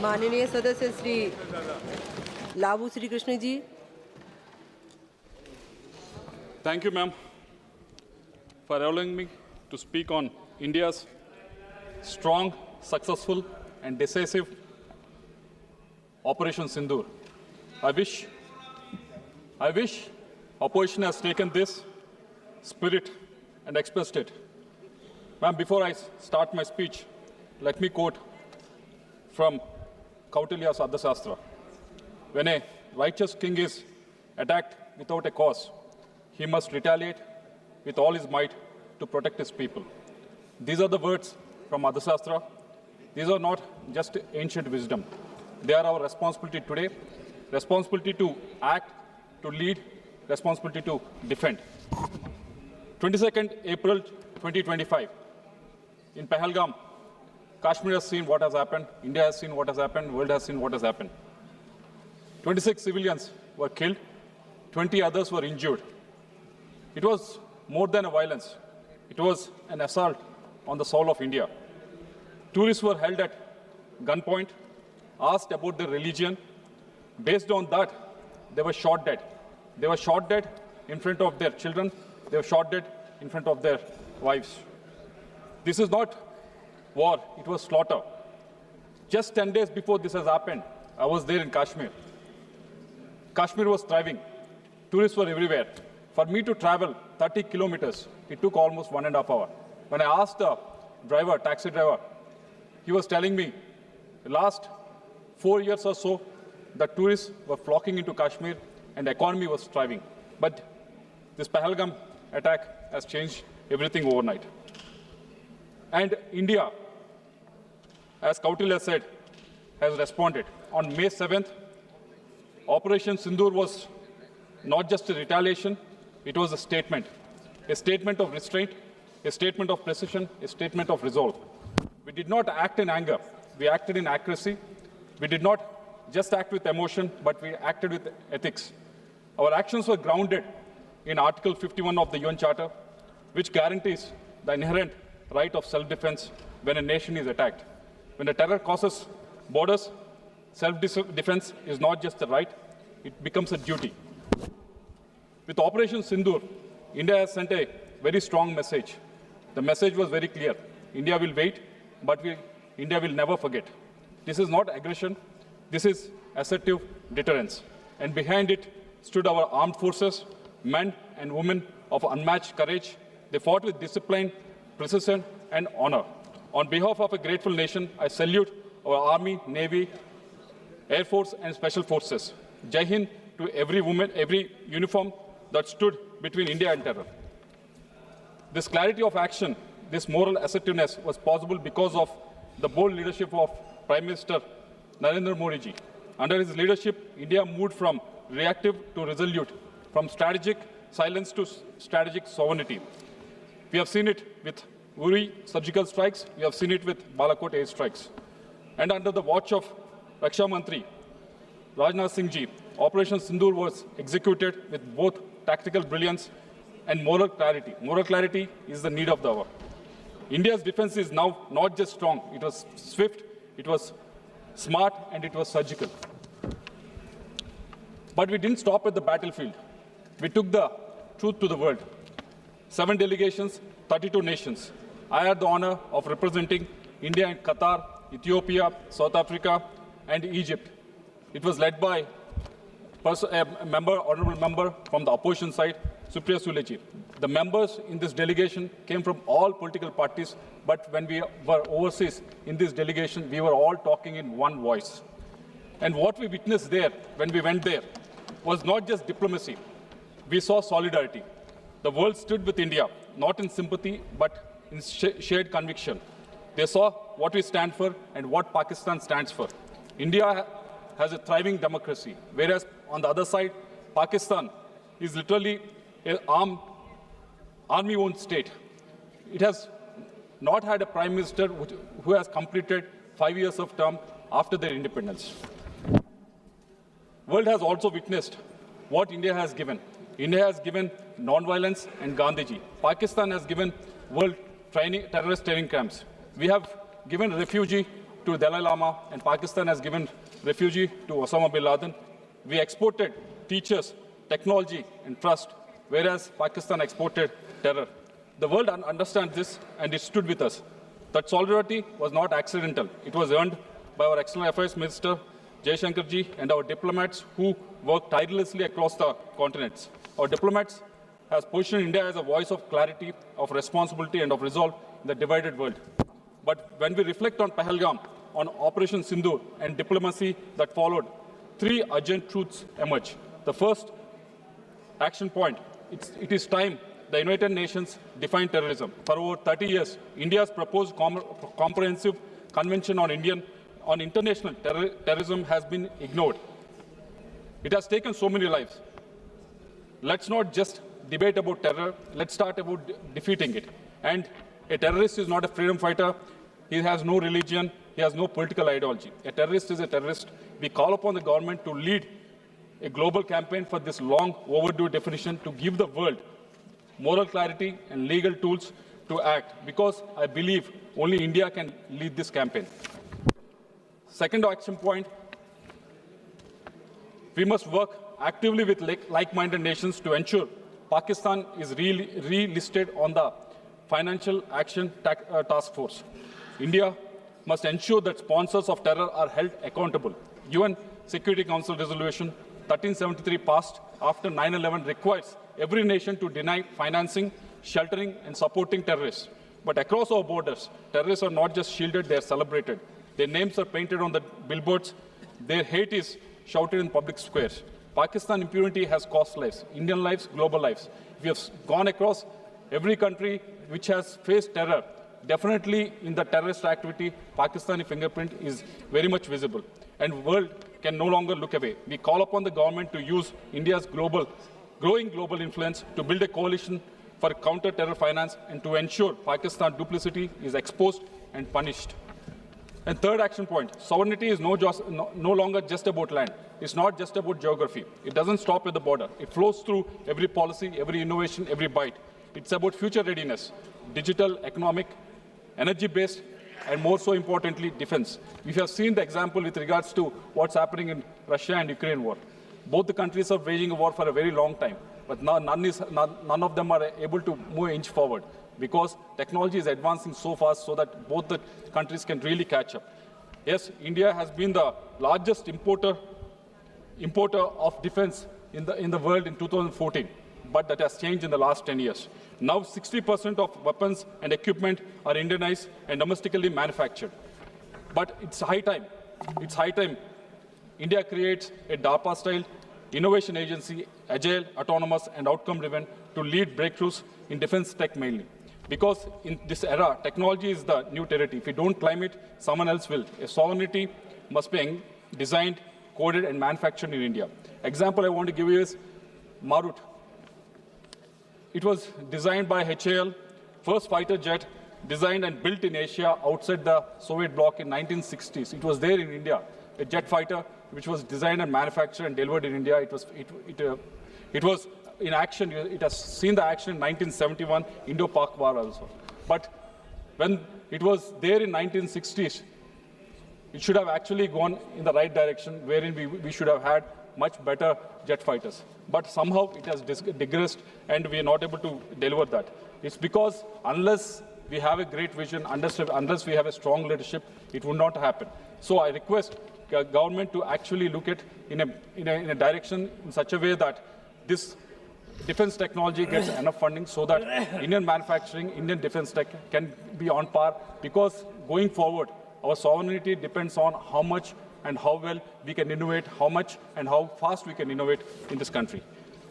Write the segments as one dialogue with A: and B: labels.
A: माननीय सदस्य Shri लाभू Shri Krishna ji.
B: Thank you, ma'am, for allowing me to speak on India's strong, successful, and decisive Operation Sindoor. I wish opposition has taken this spirit and expressed it. Ma'am, before I start my speech, let me quote from Kautilya's Ardhashastra. When a righteous king is attacked without a cause, he must retaliate with all his might to protect his people. These are the words from Ardhashastra. These are not just ancient wisdom. They are our responsibility today, responsibility to act, to lead, responsibility to defend. 22nd April 2025, in Pahalgam, Kashmir has seen what has happened, India has seen what has happened, world has seen what has happened. 26 civilians were killed, 20 others were injured. It was more than a violence. It was an assault on the soul of India. Tourists were held at gunpoint, asked about their religion. Based on that, they were shot dead. They were shot dead in front of their children. They were shot dead in front of their wives. This is not war, it was slaughter. Just 10 days before this has happened, I was there in Kashmir. Kashmir was thriving. Tourists were everywhere. For me to travel 30 kilometers, it took almost 1.5 hours. When I asked the driver, taxi driver, he was telling me, the last 4 years or so, the tourists were flocking into Kashmir and the economy was thriving. But this Pahalgam attack has changed everything overnight. And India, as Kautilya said, has responded. On May 7th, Operation Sindoor was not just a retaliation, it was a statement of restraint, a statement of precision, a statement of resolve. We did not act in anger, we acted in accuracy. We did not just act with emotion, but we acted with ethics. Our actions were grounded in Article 51 of the UN Charter, which guarantees the inherent right of self-defense when a nation is attacked. When a terror crosses borders, self-defense is not just a right, it becomes a duty. With Operation Sindoor, India has sent a very strong message. The message was very clear. India will wait, but India will never forget. This is not aggression, this is assertive deterrence. And behind it stood our armed forces, men and women of unmatched courage. They fought with discipline, precision, and honor. On behalf of a grateful nation, I salute our Army, Navy, Air Force, and Special Forces. Jai Hind to every woman, every uniform that stood between India and terror. This clarity of action, this moral assertiveness was possible because of the bold leadership of Prime Minister Narendra Modi ji. Under his leadership, India moved from reactive to resolute, from strategic silence to strategic sovereignty. We have seen it with Uri surgical strikes, we have seen it with Balakot air strikes. And under the watch of Raksha Mantri, Rajnath Singh ji, Operation Sindoor was executed with both tactical brilliance and moral clarity. Moral clarity is the need of the hour. India's defense is now not just strong, it was swift, it was smart, and it was surgical. But we didn't stop at the battlefield. We took the truth to the world. 7 delegations, 32 nations. I had the honor of representing India in Qatar, Ethiopia, South Africa, and Egypt. It was led by a honorable member from the opposition side, Supriya Suleji. The members in this delegation came from all political parties, but when we were overseas in this delegation, we were all talking in one voice. And what we witnessed there, when we went there, was not just diplomacy. We saw solidarity. The world stood with India, not in sympathy, but in shared conviction. They saw what we stand for and what Pakistan stands for. India has a thriving democracy, whereas on the other side, Pakistan is literally an army-owned state. It has not had a prime minister who has completed 5 years of term after their independence. World has also witnessed what India has given. India has given non-violence and Gandhiji. Pakistan has given world terrorist training camps. We have given refugee to Dalai Lama, and Pakistan has given refugee to Osama bin Laden. We exported teachers, technology, and trust, whereas Pakistan exported terror. The world understands this, and it stood with us. That solidarity was not accidental. It was earned by our External Affairs Minister, Jaishankarji, and our diplomats who worked tirelessly across the continents. Our diplomats has positioned India as a voice of clarity, of responsibility, and of resolve in the divided world. But when we reflect on Pahalgam, on Operation Sindoor, and diplomacy that followed, three urgent truths emerge. The first action point, it is time the United Nations defined terrorism. For over 30 years, India's proposed comprehensive convention on international terrorism has been ignored. It has taken so many lives. Let's not just debate about terror, let's start about defeating it. And a terrorist is not a freedom fighter, he has no religion, he has no political ideology. A terrorist is a terrorist. We call upon the government to lead a global campaign for this long overdue definition to give the world moral clarity and legal tools to act, because I believe only India can lead this campaign. Second action point, we must work actively with like-minded nations to ensure Pakistan is relisted on the Financial Action Task Force. India must ensure that sponsors of terror are held accountable. UN Security Council Resolution 1373 passed after 9/11 requires every nation to deny financing, sheltering, and supporting terrorists. But across our borders, terrorists are not just shielded, they are celebrated. Their names are painted on the billboards. Their hate is shouted in public squares. Pakistan impunity has cost lives, Indian lives, global lives. We have gone across every country which has faced terror. Definitely in the terrorist activity, Pakistani fingerprint is very much visible. And the world can no longer look away. We call upon the government to use India's growing global influence to build a coalition for counter-terror finance and to ensure Pakistan duplicity is exposed and punished. And third action point, sovereignty is no longer just about land. It's not just about geography. It doesn't stop at the border. It flows through every policy, every innovation, every bite. It's about future readiness, digital, economic, energy-based, and more so importantly, defense. We have seen the example with regards to what's happening in Russia and Ukraine war. Both the countries are waging a war for a very long time, but now none of them are able to move an inch forward because technology is advancing so fast so that both the countries can really catch up. Yes, India has been the largest importer of defense in the world in 2014, but that has changed in the last 10 years. Now 60% of weapons and equipment are Indianized and domestically manufactured. But it's high time India creates a DARPA-style innovation agency, agile, autonomous, and outcome-driven to lead breakthroughs in defense tech mainly. Because in this era, technology is the new territory. If we don't climb it, someone else will. A sovereignty must be designed, coded, and manufactured in India. Example I want to give you is Marut. It was designed by HAL, first fighter jet designed and built in Asia outside the Soviet bloc in 1960s. It was there in India, a jet fighter which was designed and manufactured and delivered in India. It was in action. It has seen the action in 1971 Indo-Pak War also. But when it was there in 1960s, it should have actually gone in the right direction, wherein we should have had much better jet fighters. But somehow it has digressed and we are not able to deliver that. It's because unless we have a great vision, unless we have a strong leadership, it will not happen. So I request government to actually look at in a direction in such a way that this defense technology gets enough funding so that Indian manufacturing, Indian defense tech can be on par, because going forward, our sovereignty depends on how much and how well we can innovate, how much and how fast we can innovate in this country.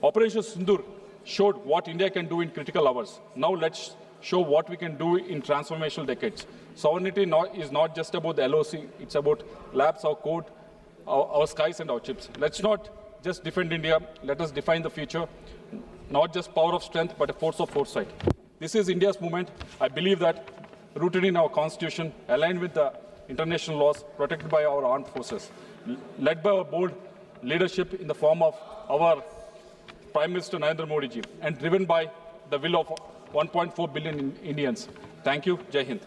B: Operation Sindoor showed what India can do in critical hours. Now let's show what we can do in transformational decades. Sovereignty is not just about the LOC, it's about labs, our code, our skies and our chips. Let's not just defend India, let us define the future. Not just power of strength, but a force of foresight. This is India's movement. I believe that rooted in our constitution, aligned with the international laws, protected by our armed forces, led by our bold leadership in the form of our Prime Minister Narendra Modi ji, and driven by the will of 1.4 billion Indians. Thank you. Jai Hind.